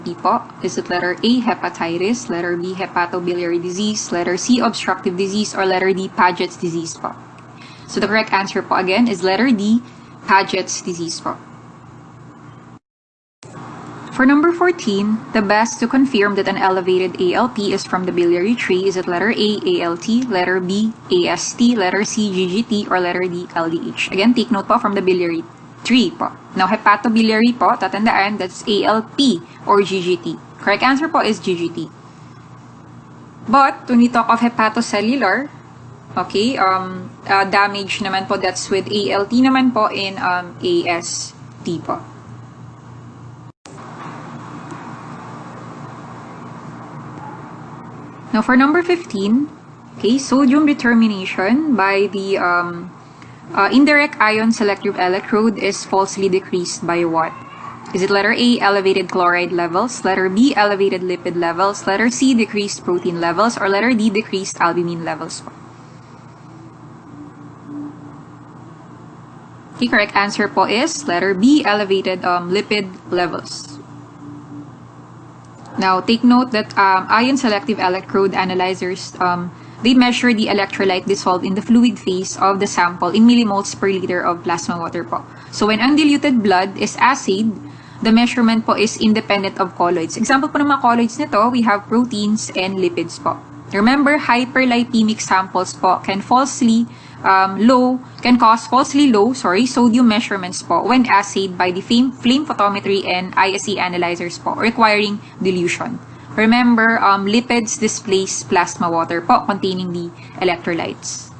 po? Is it letter A, hepatitis, letter B, hepatobiliary disease, letter C, obstructive disease, or letter D, Paget's disease po? So the correct answer po again is letter D, Paget's disease po. For number 14, the best to confirm that an elevated ALP is from the biliary tree, is it letter A, ALT, letter B, AST, letter C, GGT, or letter D, LDH? Again, take note po from the biliary tree po. Now, hepatobiliary po, tatandaan, that's ALP or GGT. Correct answer po is GGT. But, when we talk of hepatocellular, okay, damage naman po, that's with ALT naman po in AST po. Now, for number 15, okay, sodium determination by the indirect ion selective electrode is falsely decreased by what? Is it letter A, elevated chloride levels, letter B, elevated lipid levels, letter C, decreased protein levels, or letter D, decreased albumin levels? The correct answer po is letter B, elevated lipid levels. Now, take note that ion selective electrode analyzers, they measure the electrolyte dissolved in the fluid phase of the sample in millimoles per liter of plasma water po. So, when undiluted blood is assayed, the measurement po is independent of colloids. Example po ng mga colloids nito, we have proteins and lipids po. Remember, hyperlipemic samples po can cause falsely low sodium measurements po when assayed by the flame photometry and ISE analyzers po, requiring dilution. Remember, lipids displace plasma water po containing the electrolytes.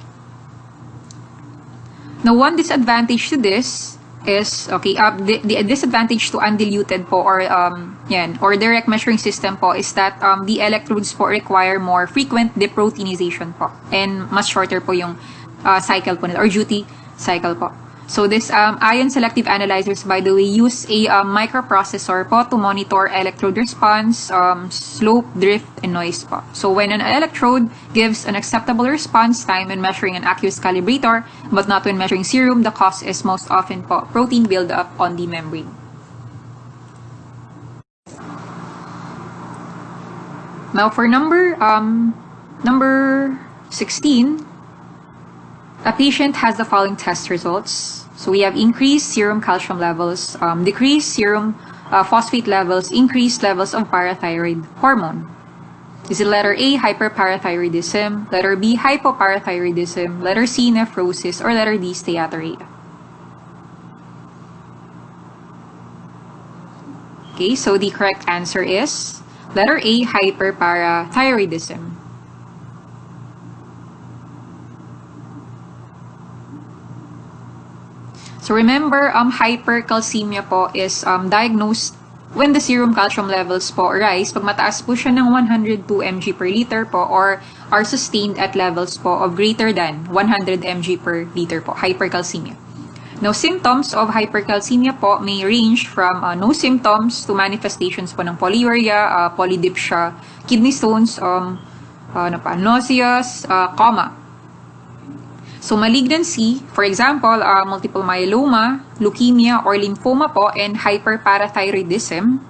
Now, one disadvantage to this is, okay, the disadvantage to undiluted po or direct measuring system po is that the electrodes po require more frequent deproteinization po and mas shorter po yung cycle po nila or duty cycle po. So this ion selective analyzers, by the way, use a microprocessor po to monitor electrode response, slope, drift, and noise po. So when an electrode gives an acceptable response time when measuring an aqueous calibrator, but not when measuring serum, the cause is most often po protein buildup on the membrane. Now for number 16, a patient has the following test results. So we have increased serum calcium levels, decreased serum phosphate levels, increased levels of parathyroid hormone. Is it letter A, hyperparathyroidism, letter B, hypoparathyroidism, letter C, nephrosis, or letter D, steatorrhea? Okay, so the correct answer is letter A, hyperparathyroidism. So remember, hypercalcemia po is diagnosed when the serum calcium levels po rise pag mataas po siya ng 102 mg per liter po or are sustained at levels po of greater than 100 mg per liter po, hypercalcemia. Now, symptoms of hypercalcemia po may range from no symptoms to manifestations po ng polyuria, polydipsia, kidney stones, nauseous, coma. So, malignancy, for example, multiple myeloma, leukemia, or lymphoma po, and hyperparathyroidism.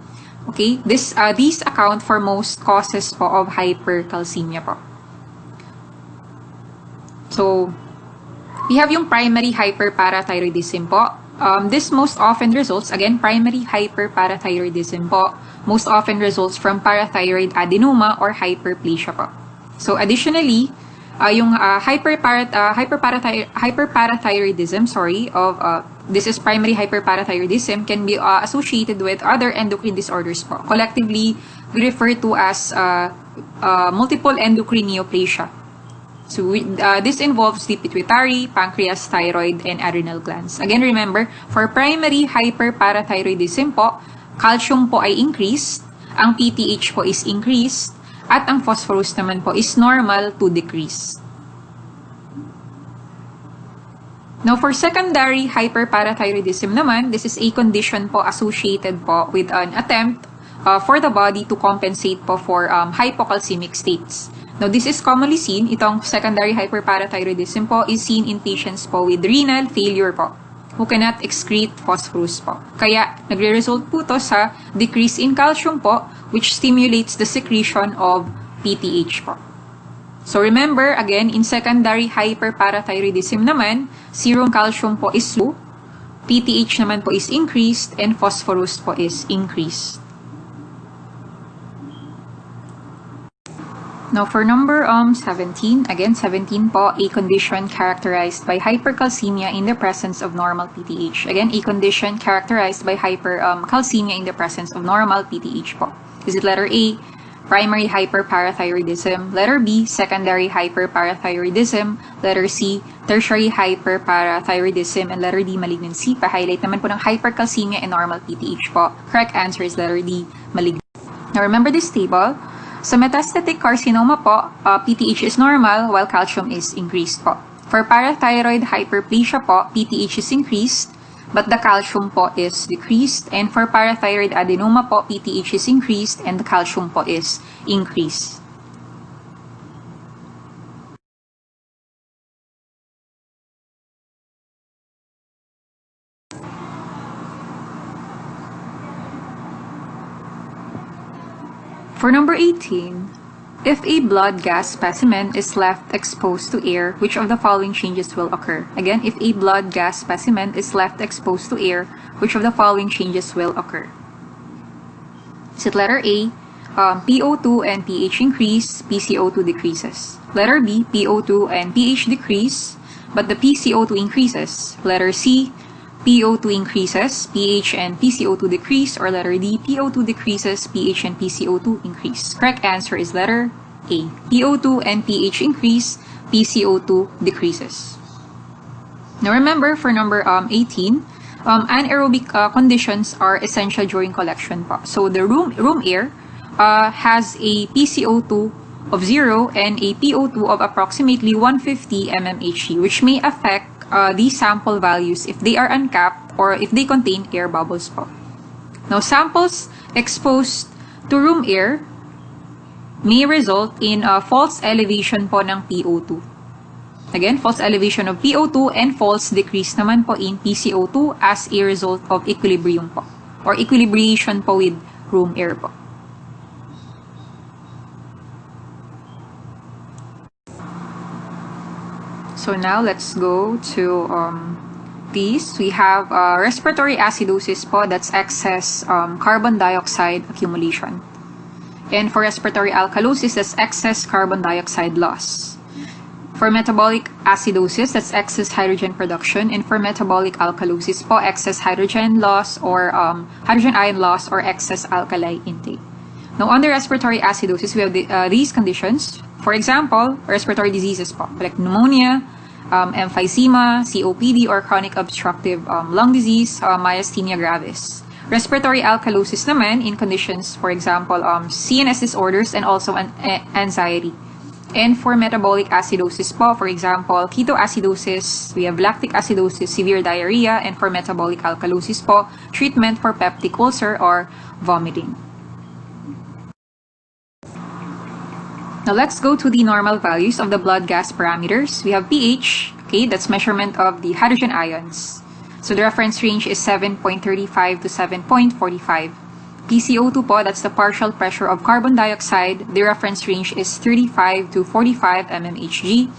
Okay, these account for most causes po of hypercalcemia po. So, we have yung primary hyperparathyroidism po. This most often results, again, primary hyperparathyroidism po, most often results from parathyroid adenoma or hyperplasia po. So, additionally, yung hyperparathyroidism, this is primary hyperparathyroidism, can be associated with other endocrine disorders po. Collectively, we refer to as multiple endocrine neoplasia. So this involves the pituitary, pancreas, thyroid, and adrenal glands. Again, remember, for primary hyperparathyroidism po, calcium po ay increased, ang PTH po is increased, at ang phosphorus naman po is normal to decrease. Now, for secondary hyperparathyroidism naman, this is a condition po associated po with an attempt for the body to compensate po for hypocalcemic states. Now, this is commonly seen, itong secondary hyperparathyroidism po is seen in patients po with renal failure po. who cannot excrete phosphorus po. Kaya, nagre-result po to sa decrease in calcium po, which stimulates the secretion of PTH po. So remember, again, in secondary hyperparathyroidism naman, serum calcium po is low, PTH naman po is increased, and phosphorus po is increased. Now, for number 17, again, 17 po, a condition characterized by hypercalcemia in the presence of normal PTH. Again, a condition characterized by hypercalcemia in the presence of normal PTH po. Is it letter A, primary hyperparathyroidism? Letter B, secondary hyperparathyroidism? Letter C, tertiary hyperparathyroidism? And letter D, malignancy. Pa-highlight naman po ng hypercalcemia and normal PTH po. Correct answer is letter D, malignancy. Now, remember this table. Sa metastatic carcinoma po, PTH is normal while calcium is increased po. For parathyroid hyperplasia po, PTH is increased but the calcium po is decreased. And for parathyroid adenoma po, PTH is increased and the calcium po is increased. For number 18, if a blood gas specimen is left exposed to air, which of the following changes will occur? Again, if a blood gas specimen is left exposed to air, which of the following changes will occur? Is it letter A, PO2 and pH increase, PCO2 decreases? Letter B, PO2 and pH decrease, but the PCO2 increases? Letter C, PO2 increases, pH and PCO2 decrease, or letter D, PO2 decreases, pH and PCO2 increase? Correct answer is letter A. PO2 and pH increase, PCO2 decreases. Now remember, for number 18, anaerobic conditions are essential during collection po. So the room air has a PCO2 of 0 and a PO2 of approximately 150 mmHg, which may affect these sample values if they are uncapped or if they contain air bubbles po. Now, samples exposed to room air may result in false elevation po ng PO2. Again, false elevation of PO2 and false decrease naman po in PCO2 as a result of equilibrium po, or equilibration po with room air po. So now let's go to these. We have respiratory acidosis po, that's excess carbon dioxide accumulation. And for respiratory alkalosis, that's excess carbon dioxide loss. For metabolic acidosis, that's excess hydrogen production. And for metabolic alkalosis po, excess hydrogen loss or hydrogen ion loss or excess alkali intake. Now, under respiratory acidosis, we have these conditions. For example, respiratory diseases po, like pneumonia, emphysema, COPD, or chronic obstructive lung disease, myasthenia gravis. Respiratory alkalosis naman in conditions, for example, CNS disorders and also anxiety. And for metabolic acidosis po, for example, ketoacidosis, we have lactic acidosis, severe diarrhea, and for metabolic alkalosis po, treatment for peptic ulcer or vomiting. Now, let's go to the normal values of the blood gas parameters. We have pH, okay, that's measurement of the hydrogen ions. So, the reference range is 7.35 to 7.45. PCO2 po, that's the partial pressure of carbon dioxide. The reference range is 35 to 45 mmHg.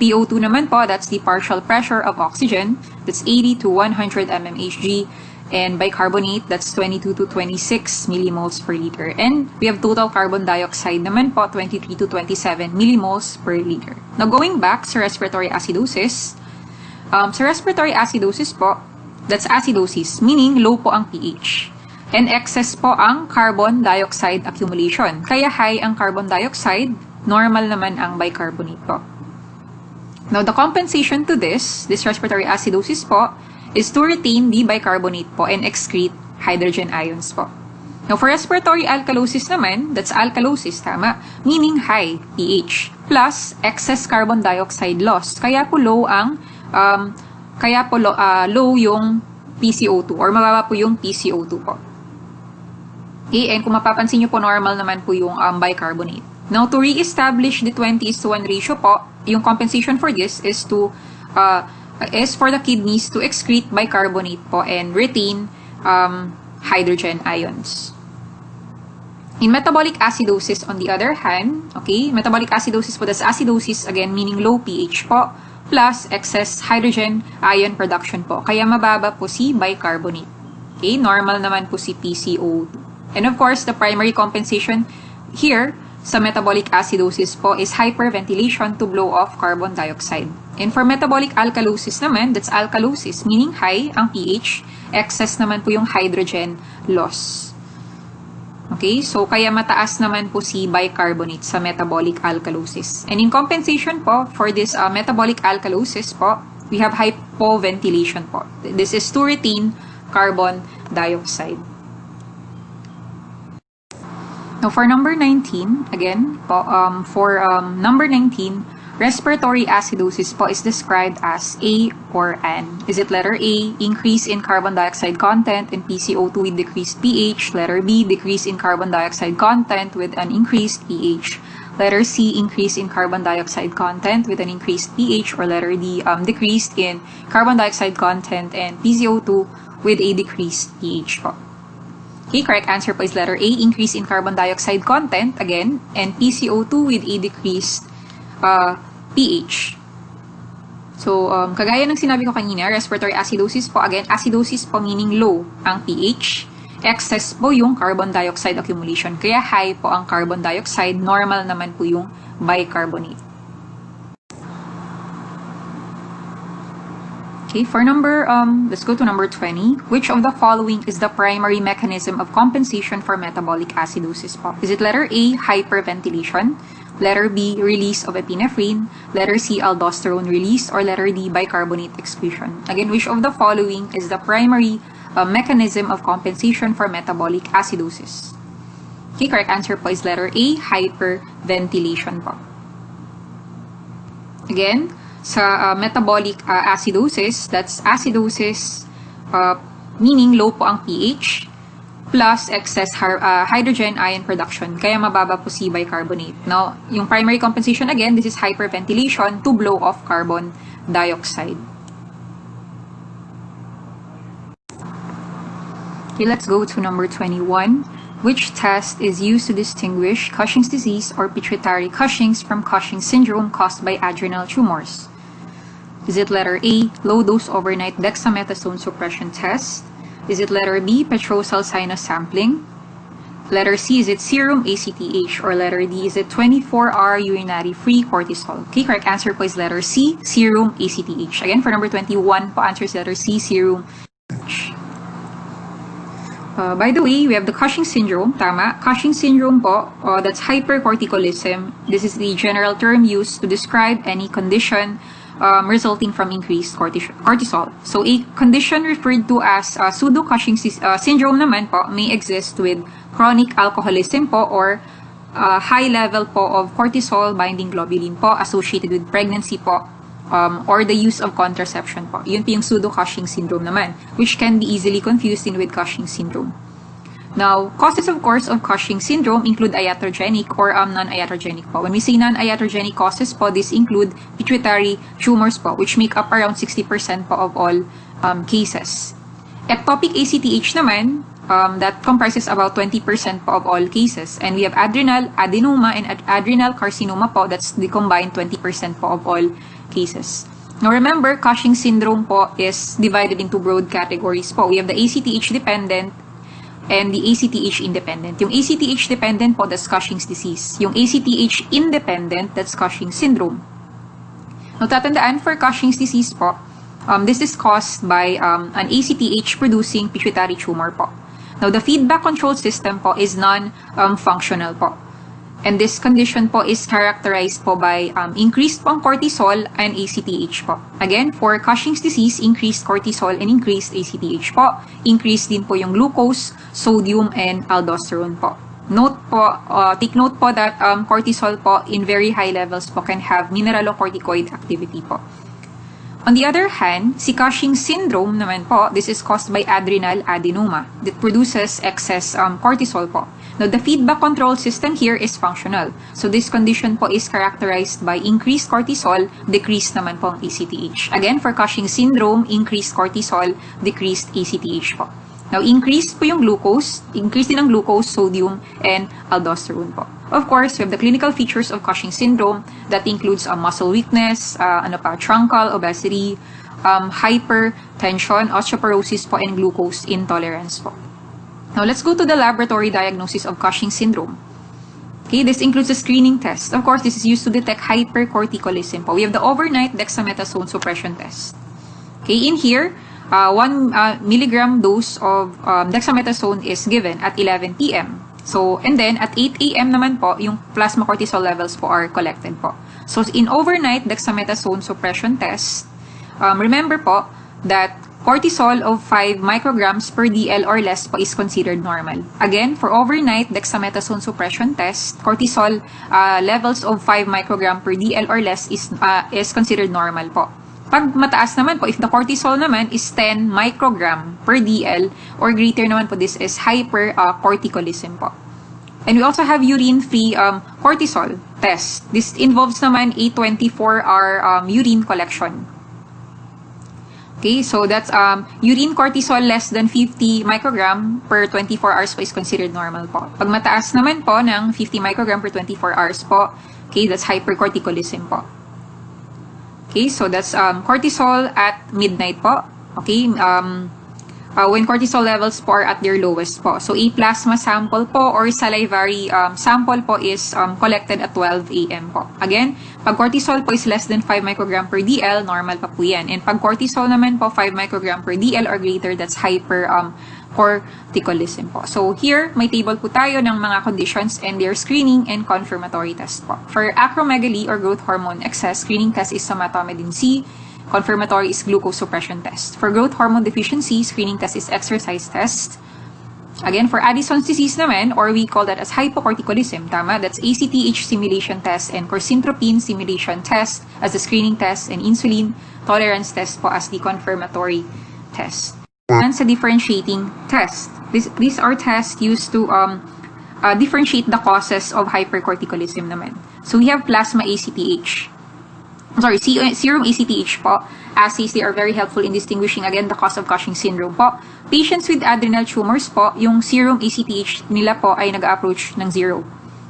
PO2 naman po, that's the partial pressure of oxygen. That's 80 to 100 mmHg. And bicarbonate, that's 22 to 26 millimoles per liter. And we have total carbon dioxide naman po, 23 to 27 millimoles per liter. Now, going back sa respiratory acidosis, sa respiratory acidosis po, that's acidosis, meaning low po ang pH. And excess po ang carbon dioxide accumulation. Kaya high ang carbon dioxide, normal naman ang bicarbonate po. Now, the compensation to this respiratory acidosis po, is to retain the bicarbonate po and excrete hydrogen ions po. Now, for respiratory alkalosis naman, that's alkalosis, tama? Meaning high pH plus excess carbon dioxide loss. Kaya po low ang, low yung PCO2 or mababa po yung PCO2 po. Okay, and kung mapapansin nyo po, normal naman po yung bicarbonate. Now, to re-establish the 20:1 ratio po, yung compensation for this is to is for the kidneys to excrete bicarbonate po and retain hydrogen ions. In metabolic acidosis, on the other hand, okay, metabolic acidosis po, that's acidosis, again, meaning low pH po, plus excess hydrogen ion production po. Kaya mababa po si bicarbonate. Okay, normal naman po si PCO2. And of course, the primary compensation here sa metabolic acidosis po is hyperventilation to blow off carbon dioxide. And for metabolic alkalosis naman, that's alkalosis, meaning high ang pH, excess naman po yung hydrogen loss. Okay, so kaya mataas naman po si bicarbonate sa metabolic alkalosis. And in compensation po, for this metabolic alkalosis po, we have hypoventilation po. This is to retain carbon dioxide. Now for number 19, again, po, number 19, respiratory acidosis po is described as A or N. Is it letter A, increase in carbon dioxide content in PCO2 with decreased pH? Letter B, decrease in carbon dioxide content with an increased pH? Letter C, increase in carbon dioxide content with an increased pH? Or letter D, decreased in carbon dioxide content and PCO2 with a decreased pH po? Okay, correct answer po is letter A, increase in carbon dioxide content, again, and PCO2 with a decreased pH. So, kagaya ng sinabi ko kanina, respiratory acidosis po, again, acidosis po meaning low ang pH, excess po yung carbon dioxide accumulation. Kaya high po ang carbon dioxide, normal naman po yung bicarbonate. Okay, for let's go to number 20. Which of the following is the primary mechanism of compensation for metabolic acidosis po? Is it letter A, hyperventilation? Letter B, release of epinephrine. Letter C, aldosterone release. Or letter D, bicarbonate excretion. Again, which of the following is the primary mechanism of compensation for metabolic acidosis? Okay, correct answer po is letter A, hyperventilation po. Again, sa metabolic acidosis, that's acidosis meaning low po ang pH, plus excess hydrogen ion production. Kaya mababa po si bicarbonate. Now, yung primary compensation again, this is hyperventilation to blow off carbon dioxide. Okay, let's go to number 21. Which test is used to distinguish Cushing's disease or pituitary Cushing's from Cushing's syndrome caused by adrenal tumors? Is it letter A, low-dose overnight dexamethasone suppression test? Is it letter B, petrosal sinus sampling? Letter C, is it serum ACTH? Or letter D, is it 24-hour urinary free cortisol? Okay, correct answer po is letter C, serum ACTH. Again, for number 21 po, answer is letter C, serum ACTH. By the way, we have the Cushing syndrome, tama. Cushing syndrome po, that's hypercorticolism. This is the general term used to describe any condition resulting from increased cortisol. So, a condition referred to as pseudo-Cushing syndrome naman po may exist with chronic alcoholism po or high level po of cortisol binding globulin po associated with pregnancy po or the use of contraception po. Yun po yung pseudo-Cushing syndrome naman, which can be easily confused with Cushing syndrome. Now, causes of course of Cushing syndrome include iatrogenic or non-iatrogenic po. When we say non-iatrogenic causes po, this include pituitary tumors po, which make up around 60% po of all cases. Ectopic ACTH naman, that comprises about 20% po of all cases. And we have adrenal adenoma and adrenal carcinoma po, that's the combined 20% po of all cases. Now remember, Cushing syndrome po is divided into broad categories po. We have the ACTH dependent and the ACTH independent. Yung ACTH dependent po, that's Cushing's disease. Yung ACTH independent, that's Cushing syndrome. Now, tatandaan for Cushing's disease po, this is caused by an ACTH producing pituitary tumor po. Now, the feedback control system po is non-functional po. And this condition po is characterized po by increased po ang cortisol and ACTH po. Again, for Cushing's disease, increased cortisol and increased ACTH po. Increased din po yung glucose, sodium, and aldosterone po. Note po, take note po that cortisol po in very high levels po can have mineralocorticoid activity po. On the other hand, si Cushing syndrome naman po, this is caused by adrenal adenoma that produces excess cortisol po. Now, the feedback control system here is functional. So, this condition po is characterized by increased cortisol, decreased naman po ang ACTH. Again, for Cushing syndrome, increased cortisol, decreased ACTH po. Now, increase po yung glucose, increase din ang glucose, sodium, and aldosterone po. Of course, we have the clinical features of Cushing syndrome that includes muscle weakness, truncal obesity, hypertension, osteoporosis po, and glucose intolerance po. Now, let's go to the laboratory diagnosis of Cushing syndrome. Okay, this includes a screening test. Of course, this is used to detect hypercorticolism po. We have the overnight dexamethasone suppression test. Okay, in here, 1 milligram dose of dexamethasone is given at 11 p.m. So, and then at 8 a.m. naman po, yung plasma cortisol levels po are collected po. So, in overnight dexamethasone suppression test, remember po that cortisol of 5 micrograms per DL or less po is considered normal. Again, for overnight dexamethasone suppression test, cortisol levels of 5 microgram per DL or less is considered normal po. Pag mataas naman po, if the cortisol naman is 10 microgram per DL or greater naman po, this is hypercorticolism po. And we also have urine-free cortisol test. This involves naman a 24-hour urine collection. Okay, so that's urine cortisol less than 50 microgram per 24 hours po is considered normal po. Pag mataas naman po ng 50 microgram per 24 hours po, okay, that's hypercorticolism po. Okay, so that's cortisol at midnight po. Okay, when cortisol levels po are at their lowest po. So, a plasma sample po or salivary sample po is collected at 12 a.m. po. Again, pag cortisol po is less than 5 microgram per DL, normal pa po yan. And pag cortisol naman po 5 microgram per DL or greater, that's hypercorticolism po. So, here, may table po tayo ng mga conditions and their screening and confirmatory test po. For acromegaly or growth hormone excess, screening test is somatomedin C. Confirmatory is glucose suppression test. For growth hormone deficiency, screening test is exercise test. Again, for Addison's disease naman, or we call that as hypocorticolism, tama? That's ACTH simulation test and corsyntropin simulation test as the screening test and insulin tolerance test po as the confirmatory test. And sa differentiating test. These are tests used to differentiate the causes of hypercorticolism naman. So we have plasma ACTH. Serum ACTH po. Assays, they are very helpful in distinguishing again the cause of Cushing syndrome po. Patients with adrenal tumors po, yung serum ACTH nila po ay nag-approach ng 0.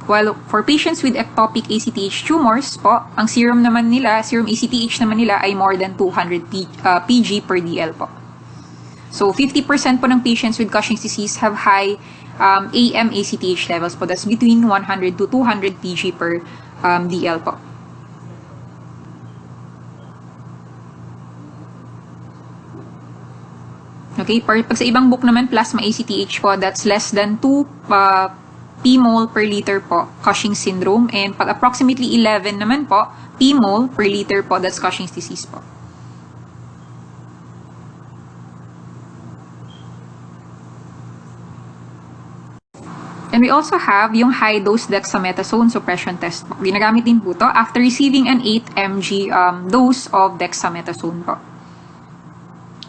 While for patients with ectopic ACTH tumors po, ang serum ACTH naman nila ay more than 200 pg per DL po. So 50% po ng patients with Cushing's disease have high AM ACTH levels po. That's between 100 to 200 pg per DL po. Okay, pag sa ibang book naman, plasma ACTH po, that's less than 2 p-mol per liter po, Cushing syndrome. And pag approximately 11 naman po, p-mol per liter po, that's Cushing's disease po. And we also have yung high-dose dexamethasone suppression test po. Ginagamit din po to after receiving an 8 mg dose of dexamethasone po.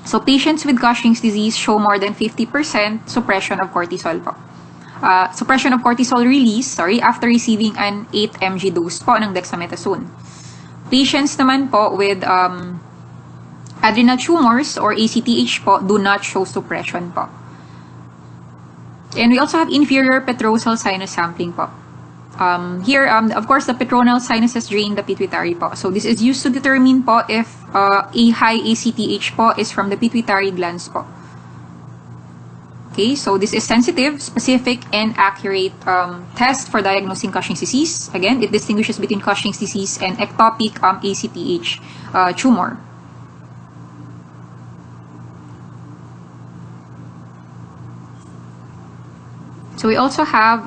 So, patients with Cushing's disease show more than 50% suppression of cortisol po. Suppression of cortisol release, after receiving an 8 mg dose po ng dexamethasone. Patients naman po with adrenal tumors or ACTH po do not show suppression po. And we also have inferior petrosal sinus sampling po. Here, of course, the petronal sinuses drain the pituitary po. So, this is used to determine po if a high ACTH po is from the pituitary glands po. Okay, so this is sensitive, specific, and accurate test for diagnosing Cushing's disease. Again, it distinguishes between Cushing's disease and ectopic ACTH tumor. So, we also have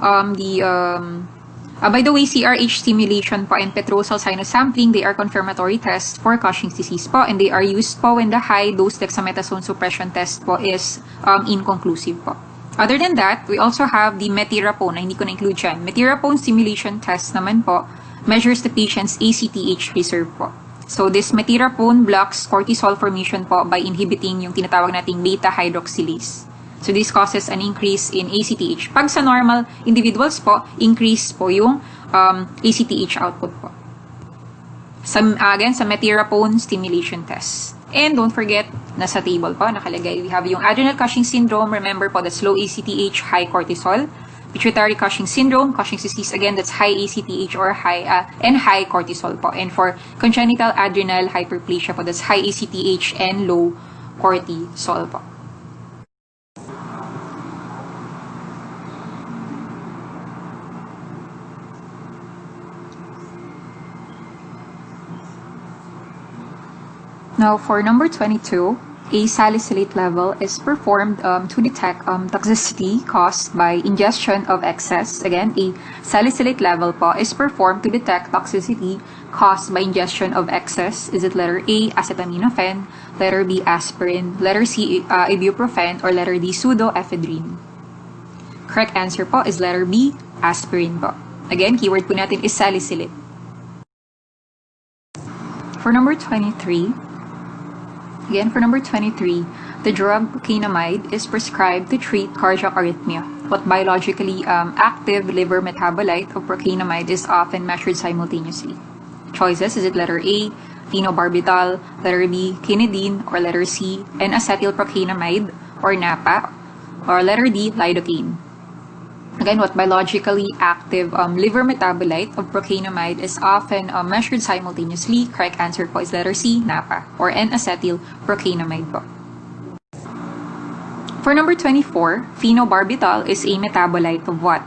by the way, CRH stimulation po and petrosal sinus sampling, they are confirmatory tests for Cushing's disease po, and they are used po when the high-dose dexamethasone suppression test po is inconclusive po. Other than that, we also have the metirapone, na hindi ko na-include dyan. Metirapone stimulation test naman po measures the patient's ACTH reserve po. So, this metirapone blocks cortisol formation po by inhibiting yung tinatawag nating beta hydroxylase. So this causes an increase in ACTH. Pag sa normal individuals po, increase po yung ACTH output po. Again, sa metirapone stimulation test. And don't forget, nasa table po, nakalagay, we have yung adrenal Cushing syndrome. Remember po, that's low ACTH, high cortisol. Pituitary Cushing syndrome, Cushing's disease, again, that's high ACTH or high cortisol po. And for congenital adrenal hyperplasia po, that's high ACTH and low cortisol po. Now, for number 22, a salicylate level is performed to detect toxicity caused by ingestion of excess. Again, a salicylate level po is performed to detect toxicity caused by ingestion of excess. Is it letter A, acetaminophen, letter B, aspirin, letter C, ibuprofen, or letter D, pseudoephedrine? Correct answer po is letter B, aspirin po. Again, keyword po natin is salicylate. For number 23, again, for number 23, the drug procainamide is prescribed to treat cardiac arrhythmia. What biologically active liver metabolite of procainamide is often measured simultaneously? Choices, is it letter A, phenobarbital, letter B, quinidine, or letter C, N-acetylprocainamide, or NAPA, or letter D, lidocaine? Again, what biologically active liver metabolite of procainamide is often measured simultaneously? Correct answer po is letter C, NAPA, or N-acetylprocainamide po. For number 24, phenobarbital is a metabolite of what?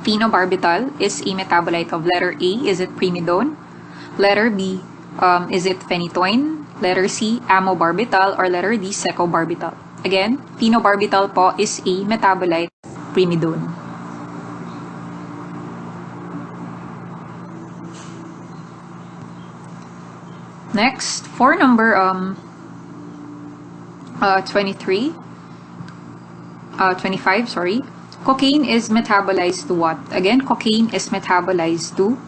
Phenobarbital is a metabolite of letter A, is it primidone? Letter B, is it phenytoin? Letter C, amobarbital, or letter D, secobarbital? Again, phenobarbital po is a metabolite primidone. Next, for number 25, sorry. Cocaine is metabolized to what? Again, cocaine is metabolized to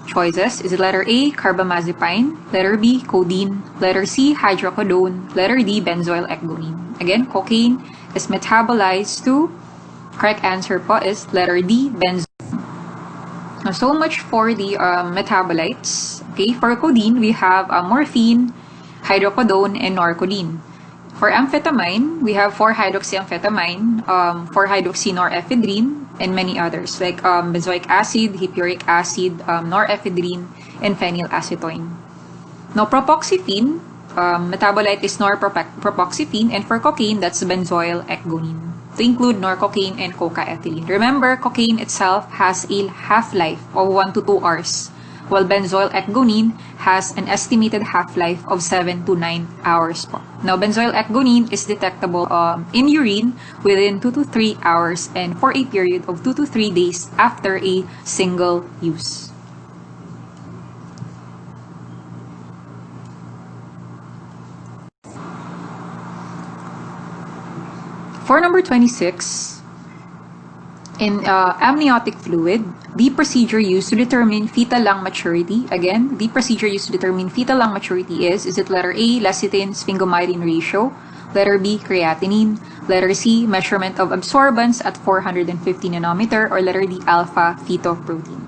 choices. Is it letter A, carbamazepine, letter B, codeine, letter C, hydrocodone, letter D, benzoyl ecgonine? Again, cocaine is metabolized to, correct answer po is letter D, benzoyl. Now, so much for the metabolites. Okay, for codeine, we have morphine, hydrocodone, and norcodeine. For amphetamine, we have 4-hydroxyamphetamine, 4-hydroxynorepinephrine, and many others like benzoic acid, hippuric acid, norepinephrine, and phenylacetoin. Now, propoxyphene, metabolite is norpropoxyphene, and for cocaine, that's benzoyl ecgonine. To include norcocaine and cocaethylene. Remember, cocaine itself has a half-life of 1 to 2 hours, while benzoyl ecgonine has an estimated half-life of 7 to 9 hours po. Now, benzoyl ecgonine is detectable in urine within 2 to 3 hours and for a period of 2 to 3 days after a single use. For number 26, in amniotic fluid, the procedure used to determine fetal lung maturity, again, the procedure used to determine fetal lung maturity is it letter A, lecithin sphingomyelin ratio, letter B, creatinine, letter C, measurement of absorbance at 450 nanometer, or letter D, alpha fetoprotein?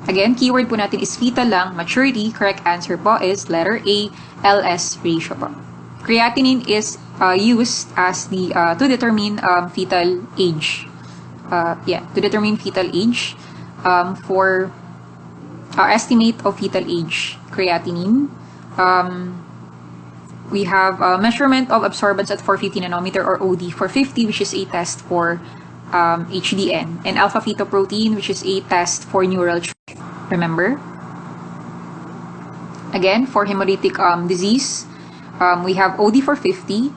Again, keyword po natin is fetal lung maturity. Correct answer po is letter A, LS ratio po. Creatinine is used as the to determine fetal age. To determine fetal age for estimate of fetal age. Creatinine. We have measurement of absorbance at 450 nanometer or OD for 50, which is a test for HDN, and alpha fetoprotein, which is a test for neural tube. Remember? Again, for hemolytic disease, we have OD for 50,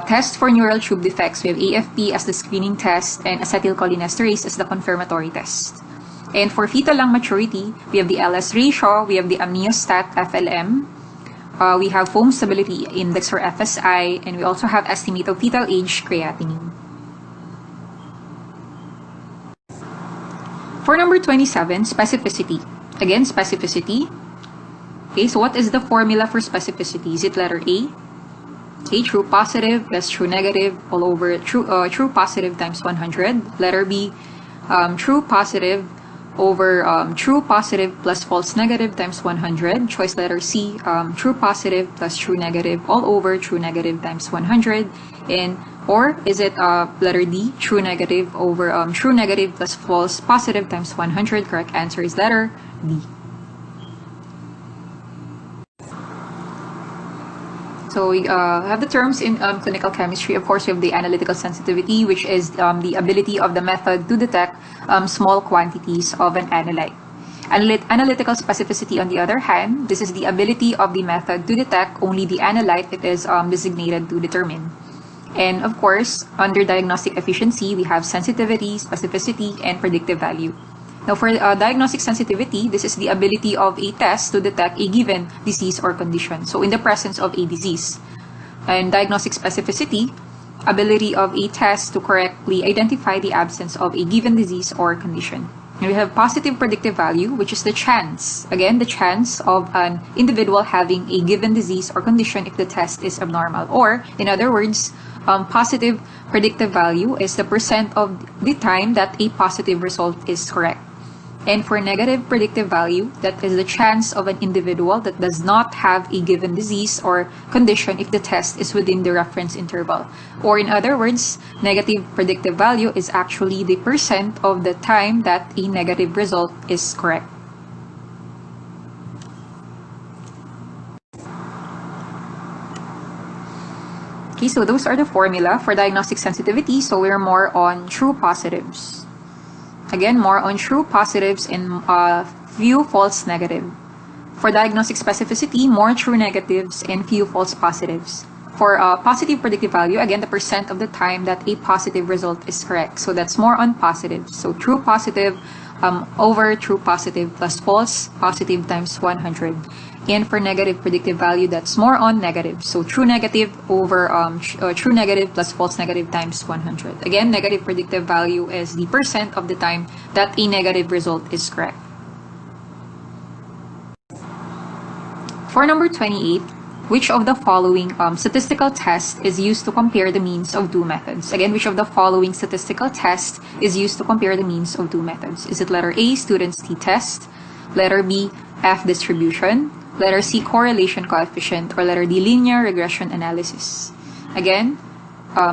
test for neural tube defects. We have AFP as the screening test and acetylcholinesterase as the confirmatory test. And for fetal lung maturity, we have the LS ratio, we have the amniostat FLM, we have foam stability index or FSI, and we also have estimate of fetal age, creatinine. For number 27, specificity. Again, specificity. Okay, so what is the formula for specificity? Is it letter A, A, true positive plus true negative all over true positive times 100. Letter B, true positive over true positive plus false negative times 100. Choice letter C, true positive plus true negative all over true negative times 100. And or is it letter D, true negative over true negative plus false positive times 100? Correct answer is letter D. So we have the terms in clinical chemistry. Of course, we have the analytical sensitivity, which is the ability of the method to detect small quantities of an analyte. Analytical specificity, on the other hand, this is the ability of the method to detect only the analyte it is designated to determine. And of course, under diagnostic efficiency, we have sensitivity, specificity, and predictive value. Now, for diagnostic sensitivity, this is the ability of a test to detect a given disease or condition. So, in the presence of a disease. And diagnostic specificity, ability of a test to correctly identify the absence of a given disease or condition. And we have positive predictive value, which is the chance, again, the chance of an individual having a given disease or condition if the test is abnormal. Or, in other words, positive predictive value is the percent of the time that a positive result is correct. And for negative predictive value, that is the chance of an individual that does not have a given disease or condition if the test is within the reference interval. Or in other words, negative predictive value is actually the percent of the time that a negative result is correct. Okay, so those are the formula for diagnostic sensitivity. So we're more on true positives. Again, more on true positives and few false negative. For diagnostic specificity, more true negatives and few false positives. For positive predictive value, again, the percent of the time that a positive result is correct. So that's more on positive. So true positive over true positive plus false positive times 100. And for negative predictive value, that's more on negative. So true negative over true negative plus false negative times 100. Again, negative predictive value is the percent of the time that a negative result is correct. For number 28, which of the following statistical test is used to compare the means of two methods? Again, which of the following statistical test is used to compare the means of two methods? Is it letter A, student's t-test, letter B, F distribution, letter C, correlation coefficient, or letter D, linear regression analysis? Again,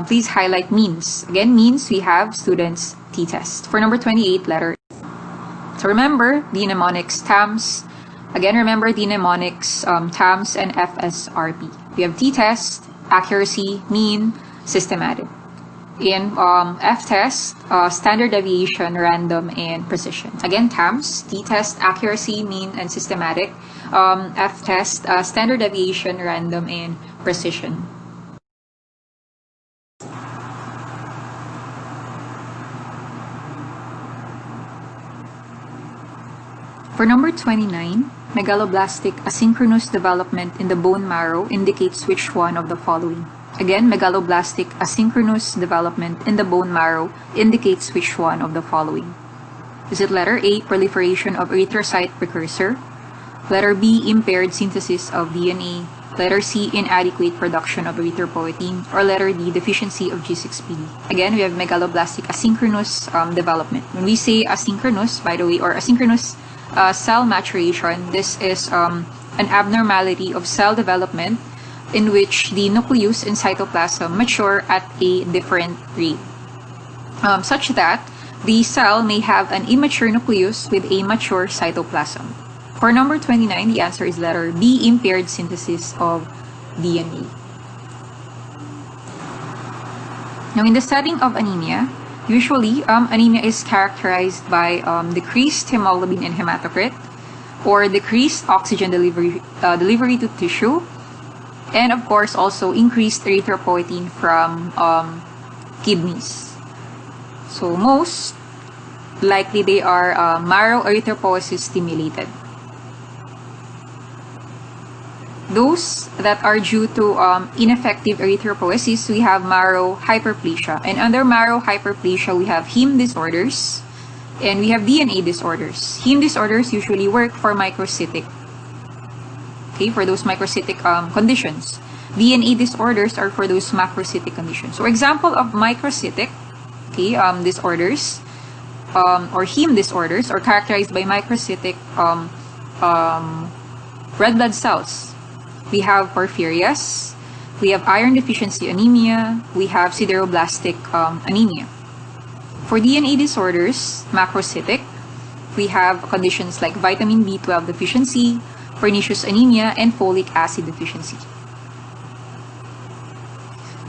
please highlight means. Again, means we have student's t-test. For number 28, letter A. So remember, the mnemonics TAMS. Again, remember the mnemonics TAMS and FSRP. We have t-test, accuracy, mean, systematic. In F-test, standard deviation, random, and precision. Again, TAMS, t-test, accuracy, mean, and systematic. F-test, standard deviation, random, and precision. For number 29, megaloblastic asynchronous development in the bone marrow indicates which one of the following? Again, megaloblastic asynchronous development in the bone marrow indicates which one of the following? Is it letter A, proliferation of erythrocyte precursor? Letter B, impaired synthesis of DNA? Letter C, inadequate production of erythropoietin? Or letter D, deficiency of G6PD? Again, we have megaloblastic asynchronous development. When we say asynchronous, by the way, or asynchronous cell maturation, this is an abnormality of cell development in which the nucleus and cytoplasm mature at a different rate, such that the cell may have an immature nucleus with a mature cytoplasm. For number 29, the answer is letter B, impaired synthesis of DNA. Now, in the setting of anemia, usually anemia is characterized by decreased hemoglobin in hematocrit, or decreased oxygen delivery to tissue, and of course also increased erythropoietin from kidneys. So most likely they are marrow erythropoiesis stimulated. Those that are due to ineffective erythropoiesis, we have marrow hyperplasia. And under marrow hyperplasia, we have heme disorders and we have DNA disorders. Heme disorders usually work for microcytic. Okay, for those microcytic conditions. DNA disorders are for those macrocytic conditions. So example of microcytic, okay, disorders, or heme disorders, or characterized by microcytic red blood cells. We have porphyrias, we have iron deficiency anemia, we have sideroblastic anemia. For DNA disorders, macrocytic, we have conditions like vitamin B12 deficiency, pernicious anemia, and folic acid deficiency.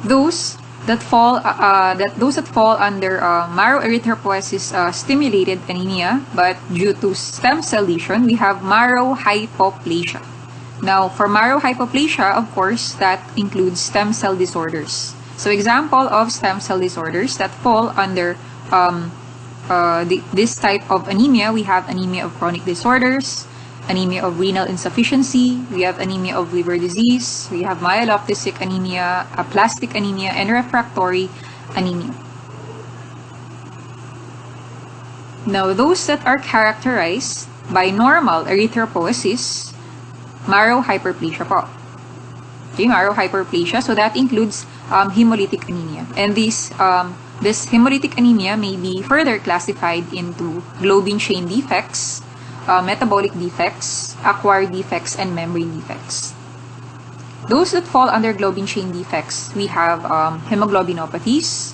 Those that fall under marrow erythropoiesis stimulated anemia, but due to stem cell lesion, we have marrow hypoplasia. Now, for marrow hypoplasia, of course, that includes stem cell disorders. So, example of stem cell disorders that fall under this type of anemia, we have anemia of chronic disorders, anemia of renal insufficiency, we have anemia of liver disease, we have myelophthic anemia, aplastic anemia, and refractory anemia. Now, those that are characterized by normal erythropoiesis, marrow hyperplasia po. Okay, marrow hyperplasia, so that includes hemolytic anemia. And this hemolytic anemia may be further classified into globin chain defects, metabolic defects, acquired defects, and membrane defects. Those that fall under globin chain defects, we have hemoglobinopathies,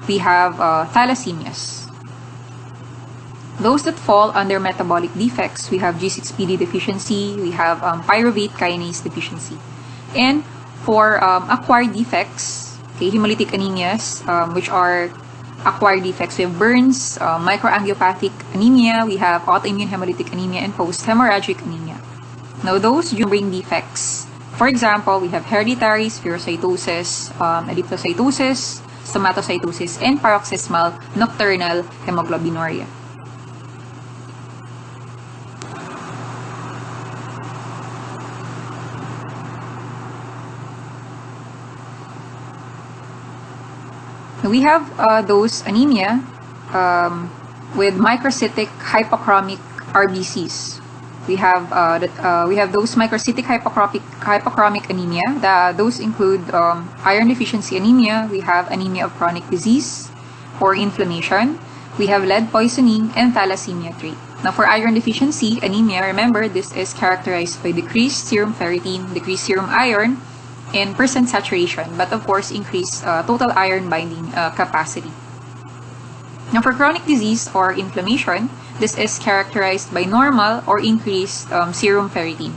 we have thalassemias. Those that fall under metabolic defects, we have G6PD deficiency, we have pyruvate kinase deficiency. And for acquired defects, okay, hemolytic anemias, which are acquired defects, we have burns, microangiopathic anemia, we have autoimmune hemolytic anemia, and post-hemorrhagic anemia. Now, those membrane defects, for example, we have hereditary spherocytosis, erythrocytosis, stomatocytosis, and paroxysmal nocturnal hemoglobinuria. We have those anemia with microcytic hypochromic RBCs. We have those microcytic hypochromic anemia. Those include iron deficiency anemia. We have anemia of chronic disease or inflammation. We have lead poisoning and thalassemia trait. Now, for iron deficiency anemia, remember this is characterized by decreased serum ferritin, decreased serum iron, and percent saturation, but of course increased total iron binding capacity. Now, for chronic disease or inflammation, this is characterized by normal or increased serum ferritin.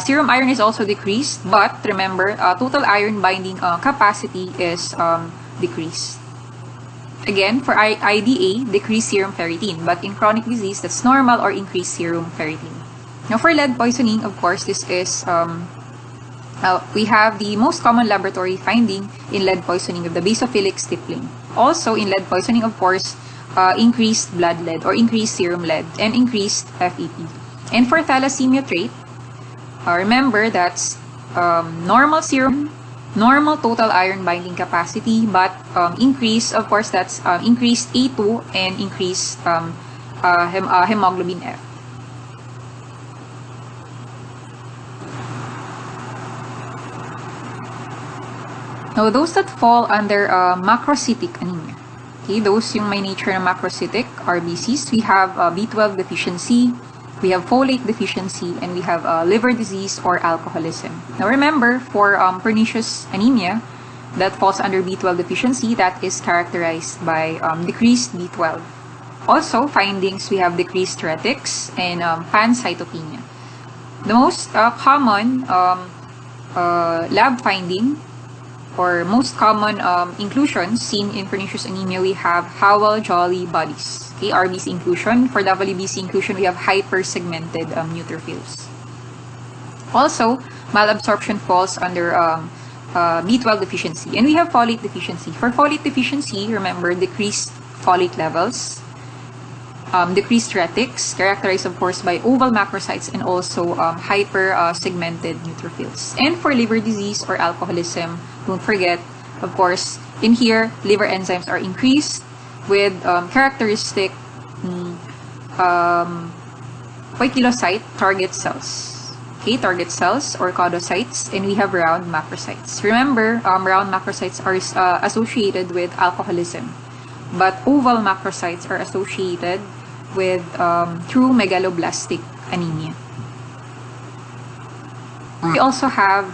Serum iron is also decreased, but remember, total iron binding capacity is decreased. Again, for IDA, decreased serum ferritin, but in chronic disease, that's normal or increased serum ferritin. Now, for lead poisoning, of course, this is we have the most common laboratory finding in lead poisoning of the basophilic stippling. Also, in lead poisoning, of course, increased blood lead or increased serum lead and increased FEP. And for thalassemia trait, remember that's normal serum, normal total iron binding capacity, but increase, of course, that's increased A2 and increased hemoglobin F. Now, those that fall under macrocytic anemia, okay, those yung may nature ng macrocytic RBCs, we have B12 deficiency, we have folate deficiency, and we have liver disease or alcoholism. Now, remember, for pernicious anemia that falls under B12 deficiency, that is characterized by decreased B12. Also, findings, we have decreased retics and pancytopenia. The most common lab finding or most common inclusions seen in pernicious anemia, we have Howell-Jolly bodies. Okay, RBC inclusion. For WBC inclusion, we have hypersegmented neutrophils. Also, malabsorption falls under B12 deficiency. And we have folate deficiency. For folate deficiency, remember, decreased folate levels, decreased retics, characterized, of course, by oval macrocytes and also hyper-segmented neutrophils. And for liver disease or alcoholism, don't forget, of course, in here, liver enzymes are increased with characteristic poikilocyte target cells. Okay, target cells or caudocytes, and we have round macrocytes. Remember, round macrocytes are associated with alcoholism, but oval macrocytes are associated with true megaloblastic anemia. We also have,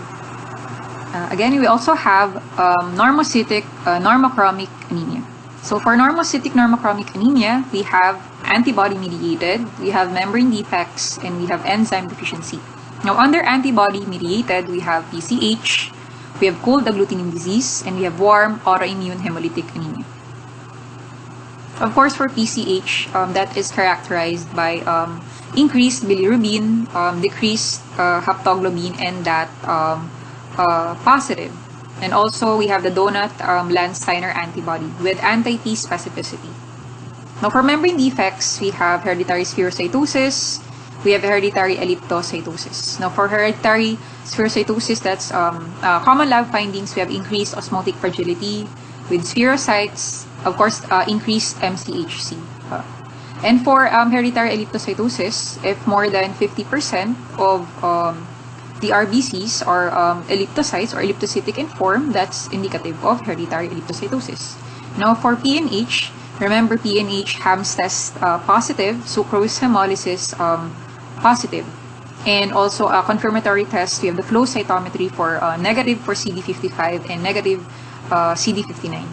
normocytic normochromic anemia. So for normocytic normochromic anemia, we have antibody-mediated, we have membrane defects, and we have enzyme deficiency. Now, under antibody-mediated, we have PCH, we have cold agglutinin disease, and we have warm autoimmune hemolytic anemia. Of course, for PCH, that is characterized by increased bilirubin, decreased haptoglobin, and that positive. And also, we have the donut Landsteiner antibody with anti-T specificity. Now, for membrane defects, we have hereditary spherocytosis, we have hereditary elliptocytosis. Now, for hereditary spherocytosis, that's common lab findings. We have increased osmotic fragility with spherocytes, of course, increased MCHC. And for hereditary elliptocytosis, if more than 50% of the RBCs are elliptocytes or elliptocytic in form, that's indicative of hereditary elliptocytosis. Now, for PNH, remember PNH Ham's test positive, sucrose hemolysis positive. And also a confirmatory test, we have the flow cytometry for negative for CD55 and negative CD59.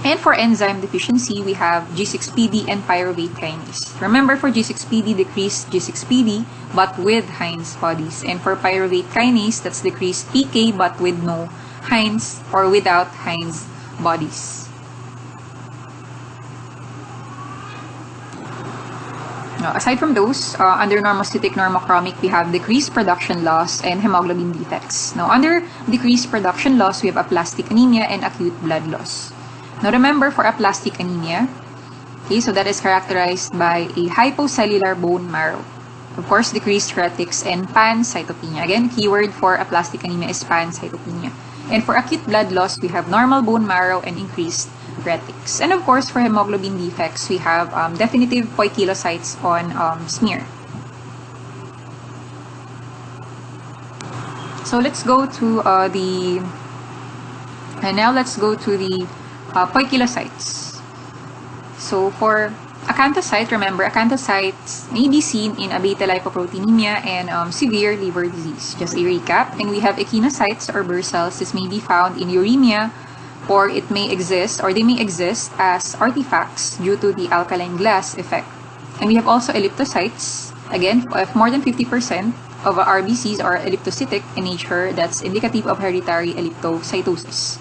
And for enzyme deficiency, we have G6PD and pyruvate kinase. Remember, for G6PD, decreased G6PD but with Heinz bodies. And for pyruvate kinase, that's decreased PK but with no Heinz or without Heinz bodies. Now, aside from those, under normocytic normochromic, we have decreased production loss and hemoglobin defects. Now, under decreased production loss, we have aplastic anemia and acute blood loss. Now, remember, for aplastic anemia, okay, so that is characterized by a hypocellular bone marrow. Of course, decreased retics and pancytopenia. Again, keyword for aplastic anemia is pancytopenia. And for acute blood loss, we have normal bone marrow and increased retics. And of course, for hemoglobin defects, we have definitive poikilocytes on smear. So let's go to let's go to the poikilocytes. So for acanthocyte, remember, acanthocytes may be seen in abeta-lipoproteinemia and severe liver disease. Just a recap. And we have echinocytes or Burr cells. This may be found in uremia, or it may exist, or they may exist as artifacts due to the alkaline glass effect. And we have also elliptocytes. Again, if more than 50% of RBCs are elliptocytic in nature, that's indicative of hereditary elliptocytosis.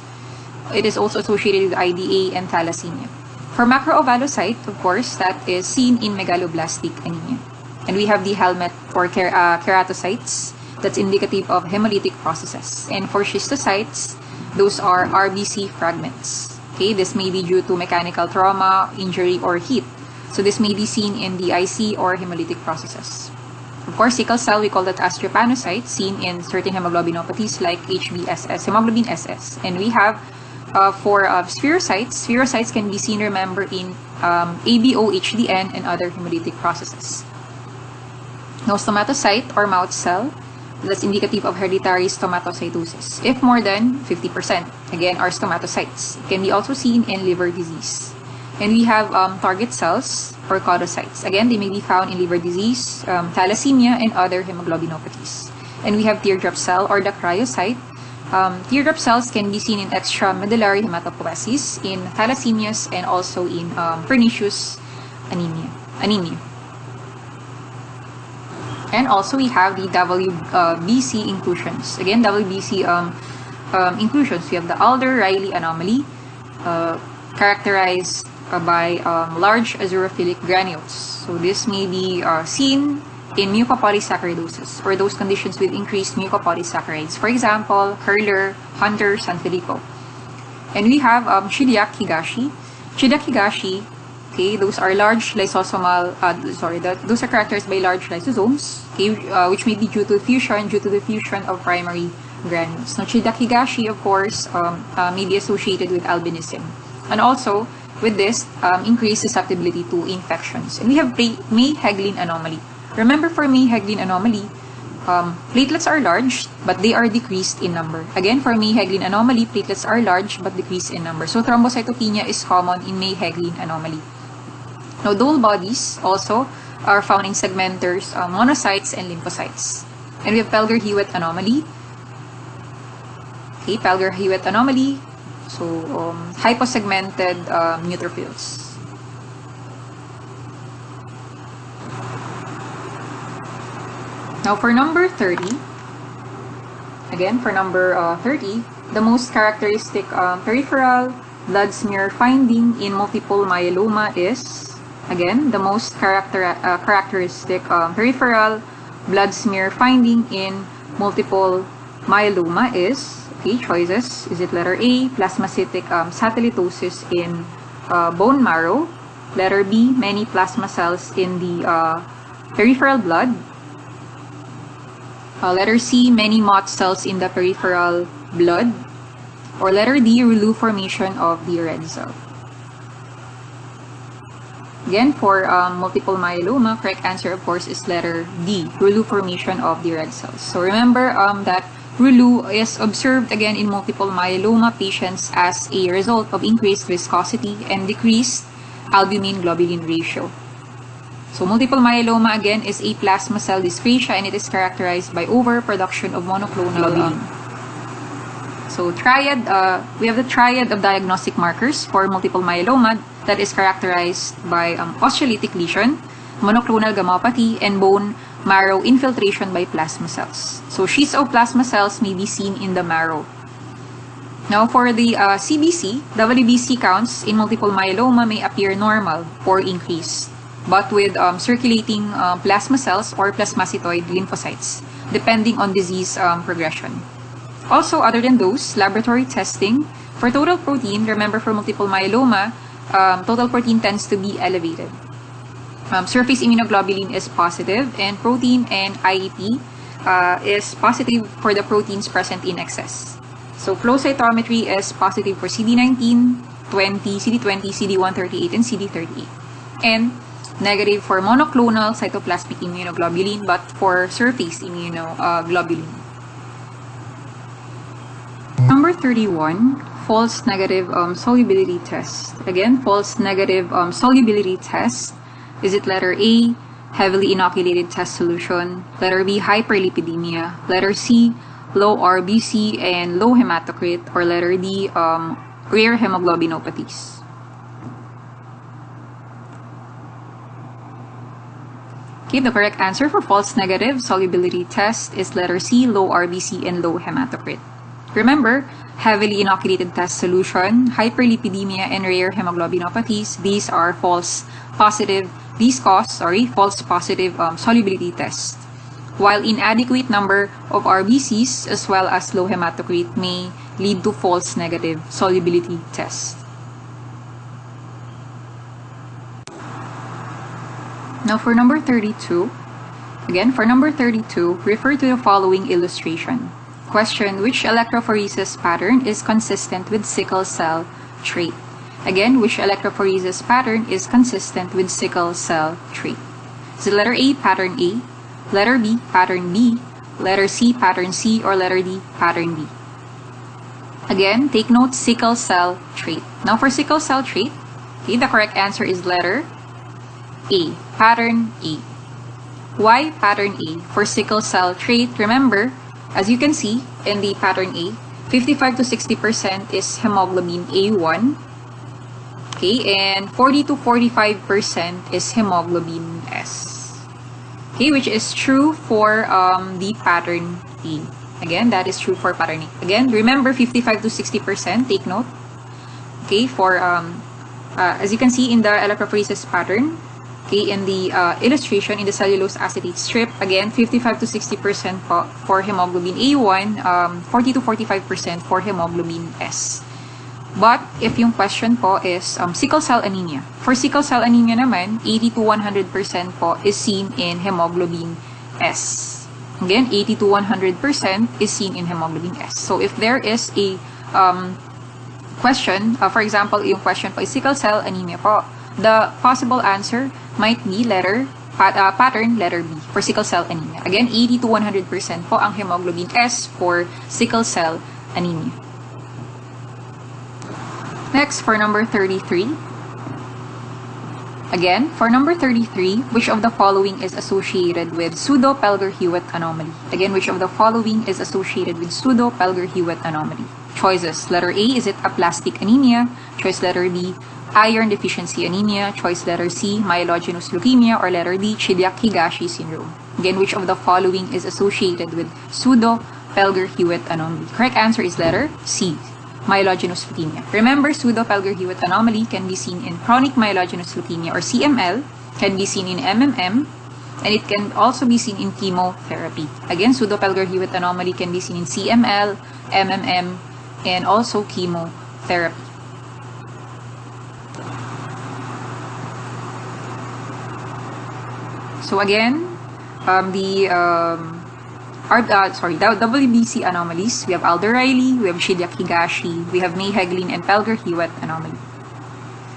It is also associated with IDA and thalassemia. For macroovalocyte, of course, that is seen in megaloblastic anemia. And we have the helmet or keratocytes, that's indicative of hemolytic processes. And for schistocytes, those are RBC fragments. Okay, this may be due to mechanical trauma, injury, or heat. So this may be seen in the IC or hemolytic processes. Of course, sickle cell, we call that astroepanocyte, seen in certain hemoglobinopathies like HBSS, hemoglobin SS. And we have for spherocytes can be seen, remember, in ABO-HDN and other hemolytic processes. Now, stomatocyte or mouth cell, that's indicative of hereditary stomatocytosis. If more than 50%, again, are stomatocytes. It can be also seen in liver disease. And we have target cells or caudocytes. Again, they may be found in liver disease, thalassemia, and other hemoglobinopathies. And we have teardrop cell or the cryocyte. Teardrop cells can be seen in extramedullary hematopoiesis, in thalassemias, and also in pernicious anemia. And also we have the WBC inclusions. Again, WBC inclusions. We have the Alder-Riley anomaly, characterized by large azurophilic granules. So this may be seen in mucopolysaccharidosis, or those conditions with increased mucopolysaccharides. For example, Hurler, Hunter, Sanfilippo. And we have Chidiac-Higashi. Chidiac-Higashi, okay, those are large lysosomal, those are characterized by large lysosomes, okay, which may be due to the fusion of primary granules. Now, Chidiac-Higashi, of course, may be associated with albinism. And also, with this, increased susceptibility to infections. And we have May-Heglin anomaly. Remember, for May-Heglin anomaly, platelets are large, but they are decreased in number. Again, for May-Heglin anomaly, platelets are large, but decreased in number. So, thrombocytopenia is common in May-Heglin anomaly. Now, Dole bodies also are found in segmenters, monocytes, and lymphocytes. And we have Pelger-Hewitt anomaly. Okay, Pelger-Hewitt anomaly. So, hyposegmented neutrophils. Now, for number 30, again, for number 30, the most characteristic peripheral blood smear finding in multiple myeloma is, again, the most characteristic peripheral blood smear finding in multiple myeloma is, okay, choices. Is it letter A, plasmacytic satelitosis in bone marrow? Letter B, many plasma cells in the peripheral blood? Letter C, many Mott cells in the peripheral blood? Or letter D, Rouleau formation of the red cell? Again, for multiple myeloma, correct answer, of course, is letter D, Rouleau formation of the red cells. So remember that Rouleau is observed again in multiple myeloma patients as a result of increased viscosity and decreased albumin-globulin ratio. So multiple myeloma again is a plasma cell dyscrasia, and it is characterized by overproduction of monoclonal globulin. So triad, we have the triad of diagnostic markers for multiple myeloma that is characterized by osteolytic lesion, monoclonal gammopathy, and bone marrow infiltration by plasma cells. So sheets of plasma cells may be seen in the marrow. Now for the CBC, WBC counts in multiple myeloma may appear normal or increased, but with circulating plasma cells or plasmacytoid lymphocytes, depending on disease progression. Also, other than those, laboratory testing for total protein, remember for multiple myeloma, total protein tends to be elevated. Surface immunoglobulin is positive, and protein and IEP is positive for the proteins present in excess. So flow cytometry is positive for CD19, CD20, CD138, and CD38. And negative for monoclonal cytoplasmic immunoglobulin, but for surface immunoglobulin. Number 31, false negative solubility test. Again, false negative solubility test. Is it letter A, heavily inoculated test solution? Letter B, hyperlipidemia? Letter C, low RBC and low hematocrit? Or letter D, rare hemoglobinopathies? Okay, the correct answer for false negative solubility test is letter C, low RBC and low hematocrit. Remember, heavily inoculated test solution, hyperlipidemia, and rare hemoglobinopathies, these are false positive solubility tests. While inadequate number of RBCs as well as low hematocrit may lead to false negative solubility tests. Now for number 32, again for number 32, refer to the following illustration. Question, which electrophoresis pattern is consistent with sickle cell trait? Again, which electrophoresis pattern is consistent with sickle cell trait? Is it letter A, pattern A, letter B, pattern B, letter C, pattern C, or letter D, pattern B? Again, take note, sickle cell trait. Now for sickle cell trait, okay, the correct answer is letter A, pattern A. Why pattern A? For sickle cell trait, remember, as you can see in the pattern A, 55 to 60% is hemoglobin A1, okay, and 40 to 45% is hemoglobin S, okay, which is true for the pattern A. Again, that is true for pattern A. Again, remember 55 to 60%, take note, okay, for, as you can see in the electrophoresis pattern, okay, in the illustration, in the cellulose acetate strip, again, 55 to 60% for hemoglobin A1, 40 to 45% for hemoglobin S. But if yung question po is sickle cell anemia, for sickle cell anemia naman, 80 to 100% po is seen in hemoglobin S. Again, 80 to 100% is seen in hemoglobin S. So if there is a question, for example, yung question po is sickle cell anemia po, the possible answer might be letter pattern, letter B, for sickle cell anemia. Again, 80 to 100% po ang hemoglobin S for sickle cell anemia. Next, for number 33. Again, for number 33, which of the following is associated with pseudo-Pelger-Hewitt anomaly? Again, which of the following is associated with pseudo-Pelger-Hewitt anomaly? Choices. Letter A, is it aplastic anemia? Choice letter B, iron deficiency anemia. Choice letter C, myelogenous leukemia. Or letter D, Chidiac-Higashi syndrome. Again, which of the following is associated with pseudo-Pelger-Hewitt anomaly? Correct answer is letter C, myelogenous leukemia. Remember, pseudo-Pelger-Hewitt anomaly can be seen in chronic myelogenous leukemia or CML, can be seen in MMM, and it can also be seen in chemotherapy. Again, pseudo-Pelger-Hewitt anomaly can be seen in CML, MMM, and also chemotherapy. So again, the WBC anomalies, we have Alder-Riley, we have Chidiac-Higashi, we have May-Heglin and Pelger-Hewitt anomaly.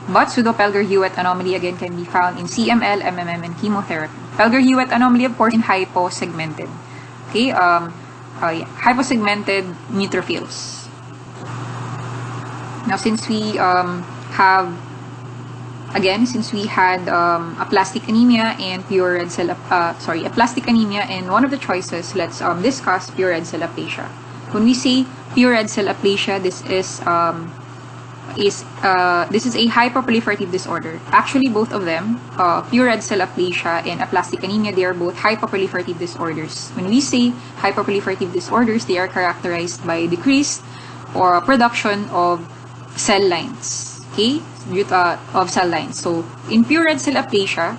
But pseudo-Pelger-Hewitt anomaly again can be found in CML, MMM, and chemotherapy. Pelger-Hewitt anomaly, of course, in hyposegmented. Okay, hyposegmented neutrophils. Now, since we since we had aplastic anemia and pure red cell, aplastic anemia and one of the choices, let's discuss pure red cell aplasia. When we say pure red cell aplasia, this is a hyperproliferative disorder. Actually, both of them, pure red cell aplasia and aplastic anemia, they are both hyperproliferative disorders. When we say hyperproliferative disorders, they are characterized by decreased or production of cell lines. Okay, of cell lines. So, in pure red cell aplasia,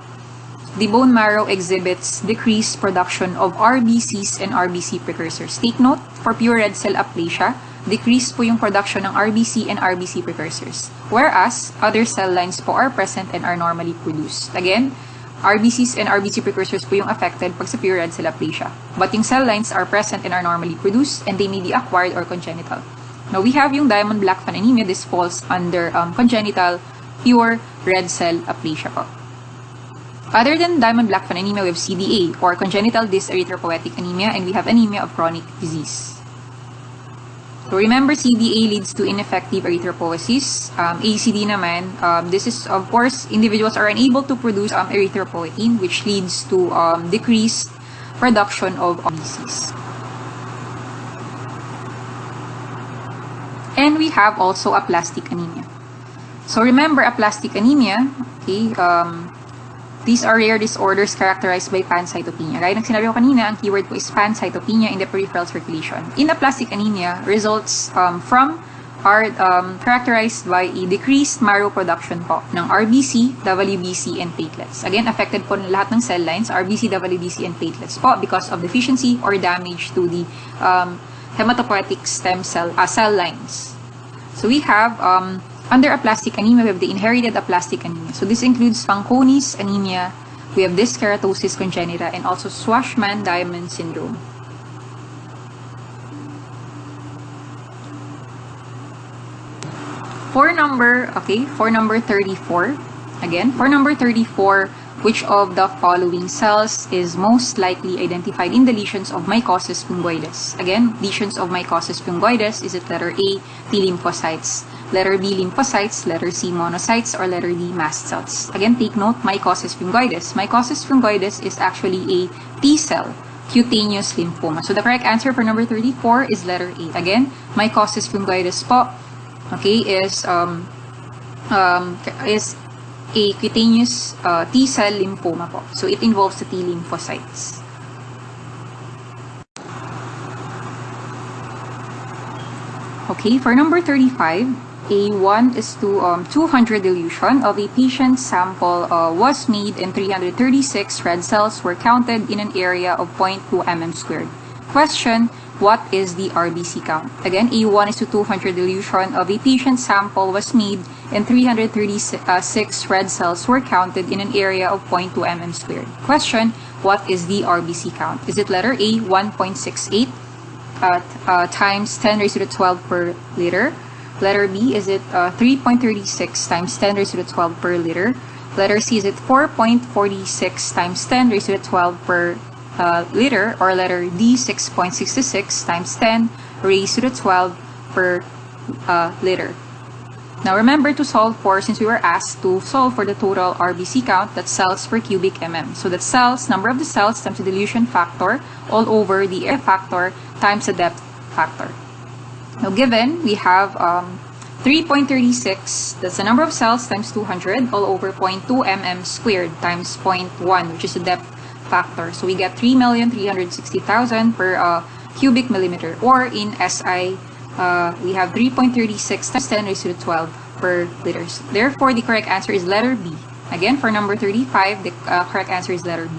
the bone marrow exhibits decreased production of RBCs and RBC precursors. Take note, for pure red cell aplasia, decreased po yung production ng RBC and RBC precursors. Whereas, other cell lines po are present and are normally produced. Again, RBCs and RBC precursors po yung affected pag sa pure red cell aplasia. But yung cell lines are present and are normally produced, and they may be acquired or congenital. Now, we have yung Diamond-Blackfan anemia. This falls under congenital pure red cell aplasia po. Other than Diamond-Blackfan anemia, we have CDA, or congenital dyserythropoietic anemia, and we have anemia of chronic disease. So remember, CDA leads to ineffective erythropoiesis. ACD naman, this is, of course, individuals are unable to produce erythropoietin, which leads to decreased production of RBCs. And we have also aplastic anemia. So remember, aplastic anemia, okay, these are rare disorders characterized by pancytopenia. Gaya ng sinabi ko kanina, ang keyword po is pancytopenia in the peripheral circulation. In aplastic anemia, results are characterized by a decreased marrow production po ng RBC, WBC, and platelets. Again, affected po lahat ng cell lines, RBC, WBC, and platelets po because of deficiency or damage to the hematopoietic stem cell lines. So we have under aplastic anemia, we have the inherited aplastic anemia. So this includes Fanconi's anemia, we have dyskeratosis congenita, and also Schwarzman-Diamond syndrome. For number 34, again, for number 34, which of the following cells is most likely identified in the lesions of mycosis fungoides? Again, lesions of mycosis fungoides, is it letter A, T lymphocytes, letter B, lymphocytes, letter C, monocytes, or letter D, mast cells? Again, take note, mycosis fungoides. Mycosis fungoides is actually a T cell cutaneous lymphoma. So the correct answer for number 34 is letter A. Again, mycosis fungoides po, okay, is a cutaneous T-cell lymphoma po. So, it involves the T lymphocytes. Okay, for number 35, a 1:200 dilution of a patient's sample was made and 336 red cells were counted in an area of 0.2 mm². Question, what is the RBC count? Again, a 1:200 dilution of a patient's sample was made and 336 red cells were counted in an area of 0.2 mm². Question, what is the RBC count? Is it letter A, 1.68 times 10 raised to the 12 per liter? Letter B, is it 3.36 times 10 raised to the 12 per liter? Letter C, is it 4.46 times 10 raised to the 12 per liter? Or letter D, 6.66 times 10 raised to the 12 per liter? Now remember to solve for, since we were asked to solve for the total RBC count, that's cells per cubic mm. So that's cells, number of the cells times the dilution factor all over the area factor times the depth factor. Now given, we have 3.36, that's the number of cells times 200 all over 0.2 mm squared times 0.1, which is the depth factor. So we get 3,360,000 per cubic millimeter, or in SI, we have 3.36 times 10 raised to the 12 per liters. Therefore, the correct answer is letter B. Again, for number 35, the correct answer is letter B.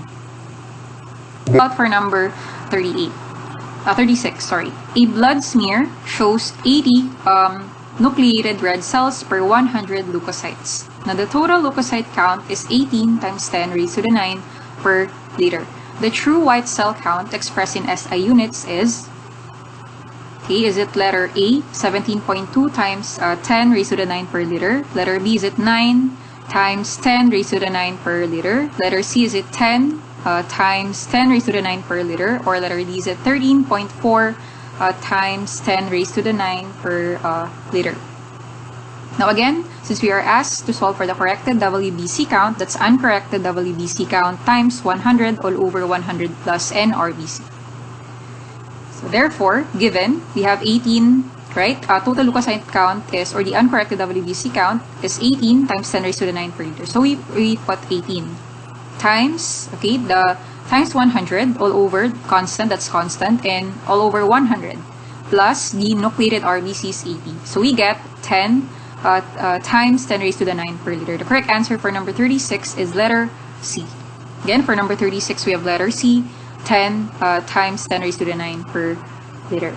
About for number 36, sorry. A blood smear shows 80 nucleated red cells per 100 leukocytes. Now, the total leukocyte count is 18 times 10 raised to the 9 per liter. The true white cell count expressed in SI units is, okay, is it letter A, 17.2 times 10 raised to the 9 per liter? Letter B, is it 9 times 10 raised to the 9 per liter? Letter C, is it 10 times 10 raised to the 9 per liter? Or letter D, is it 13.4 times 10 raised to the 9 per liter? Now again, since we are asked to solve for the corrected WBC count, that's uncorrected WBC count times 100 all over 100 plus n RBC. So therefore, given, we have 18, right? Total leukocyte count is, or the uncorrected WBC count is 18 times 10 raised to the 9 per liter. So we put 18 times, okay, the times 100 all over constant, that's constant, and all over 100 plus the nucleated RBC is 80. So we get 10 times 10 raised to the 9 per liter. The correct answer for number 36 is letter C. Again, for number 36, we have letter C, 10 times 10 raised to the 9 per liter.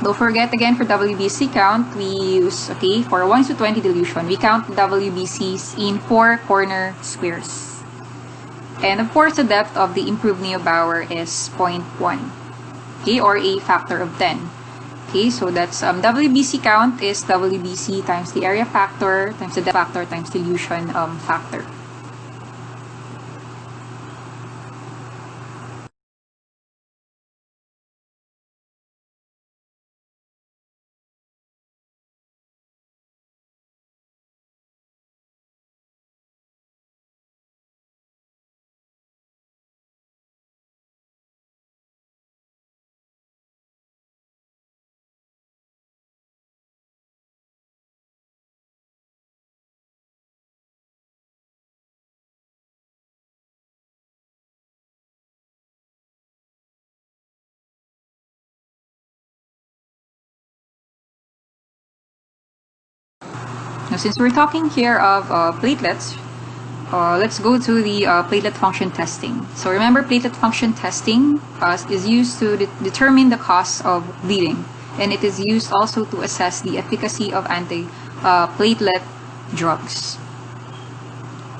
Don't forget, again, for WBC count, we use, okay, for 1:20 dilution, we count WBCs in 4 corner squares. And of course, the depth of the improved Neubauer is 0.1, okay, or a factor of 10. Okay, so that's WBC count is WBC times the area factor times the depth factor times dilution factor. Now, since we're talking here of platelets, let's go to the platelet function testing. So remember, platelet function testing is used to determine the cause of bleeding, and it is used also to assess the efficacy of anti-platelet drugs.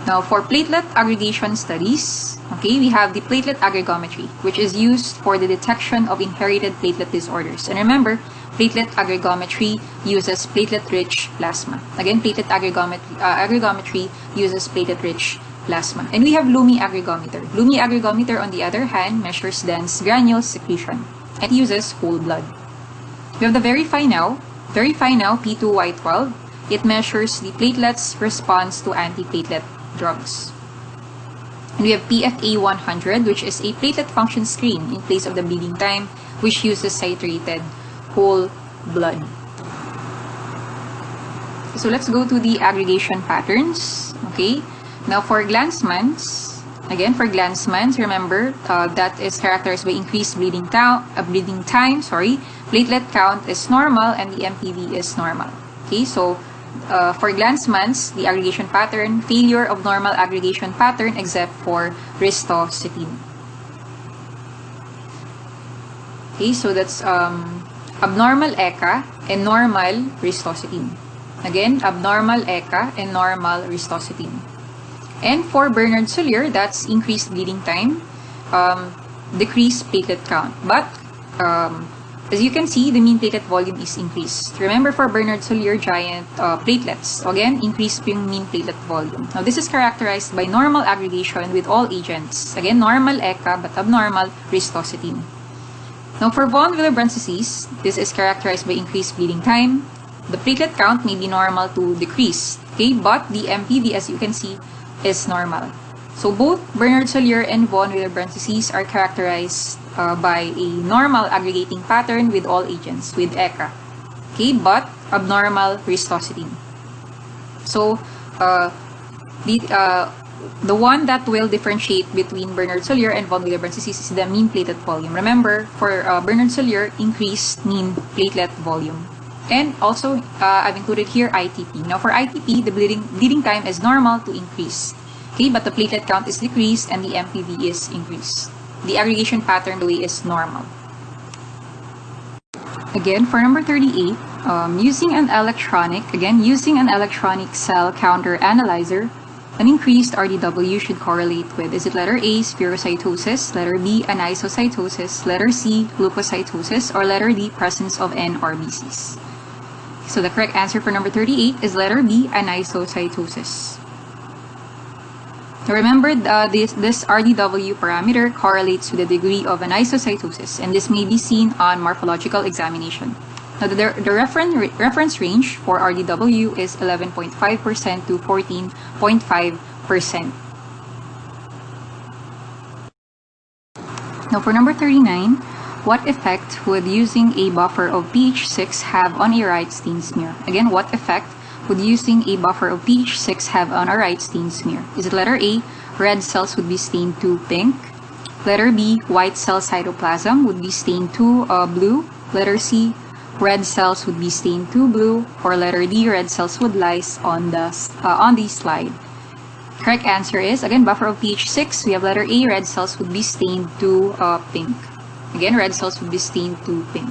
Now, for platelet aggregation studies, okay, we have the platelet aggregometry, which is used for the detection of inherited platelet disorders. And remember, platelet aggregometry uses platelet-rich plasma. Again, platelet aggregometry uses platelet-rich plasma. And we have Lumi aggregometer. Lumi aggregometer, on the other hand, measures dense granule secretion and uses whole blood. We have the Verify Now P2Y12. It measures the platelets' response to antiplatelet drugs. And we have PFA 100, which is a platelet function screen in place of the bleeding time, which uses citrated whole blood. So let's go to the aggregation patterns. Okay, now for Glanzmann's, again for Glanzmann's, remember that is characterized by increased bleeding time. Platelet count is normal and the MPV is normal. Okay, so for Glanzmann's, the aggregation pattern, failure of normal aggregation pattern except for ristocytine. Okay, so that's abnormal ECA and normal ristocytine. Again, abnormal ECA and normal ristocytine. And for Bernard-Soulier, that's increased bleeding time, decreased platelet count. But As you can see, the mean platelet volume is increased. Remember, for Bernard-Solier giant platelets, again, increased yung mean platelet volume. Now, this is characterized by normal aggregation with all agents. Again, normal ECA, but abnormal rhistocytine. Now, for von Willebrand disease, this is characterized by increased bleeding time. The platelet count may be normal to decrease, okay? But the MPV, as you can see, is normal. So both Bernard-Solier and von Willebrand disease are characterized by a normal aggregating pattern with all agents, with ECA, okay? But abnormal rhistocytine. So the one that will differentiate between Bernard-Solier and von Willebrand disease is the mean platelet volume. Remember, for Bernard-Solier, increased mean platelet volume. And also, I've included here ITP. Now, for ITP, the bleeding time is normal to increase. Okay, but the platelet count is decreased and the MPV is increased. The aggregation pattern, the way, is normal. Again, for number 38, using an electronic cell counter analyzer, an increased RDW should correlate with, is it letter A, spherocytosis, letter B, anisocytosis, letter C, leukocytosis, or letter D, presence of NRBCs? So the correct answer for number 38 is letter B, anisocytosis. Now remember, this RDW parameter correlates with the degree of anisocytosis, and this may be seen on morphological examination. Now the reference range for RDW is 11.5% to 14.5%. Now for number 39, what effect would using a buffer of pH 6 have on a right stain smear? Again, what effect would using a buffer of pH 6 have on a right stain smear? Is it letter A, red cells would be stained to pink? Letter B, white cell cytoplasm would be stained to blue? Letter C, red cells would be stained to blue? Or letter D, red cells would lie on the slide? Correct answer is, again, buffer of pH 6, we have letter A, red cells would be stained to pink. Again, red cells would be stained to pink.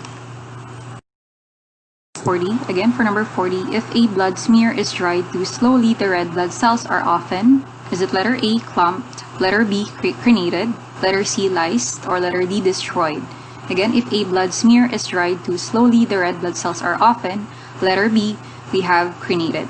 40. Again, for number 40, if a blood smear is dried too slowly, the red blood cells are often, is it letter A, clumped, letter B, crenated, letter C, lysed, or letter D, destroyed? Again, if a blood smear is dried too slowly, the red blood cells are often, letter B, we have crenated.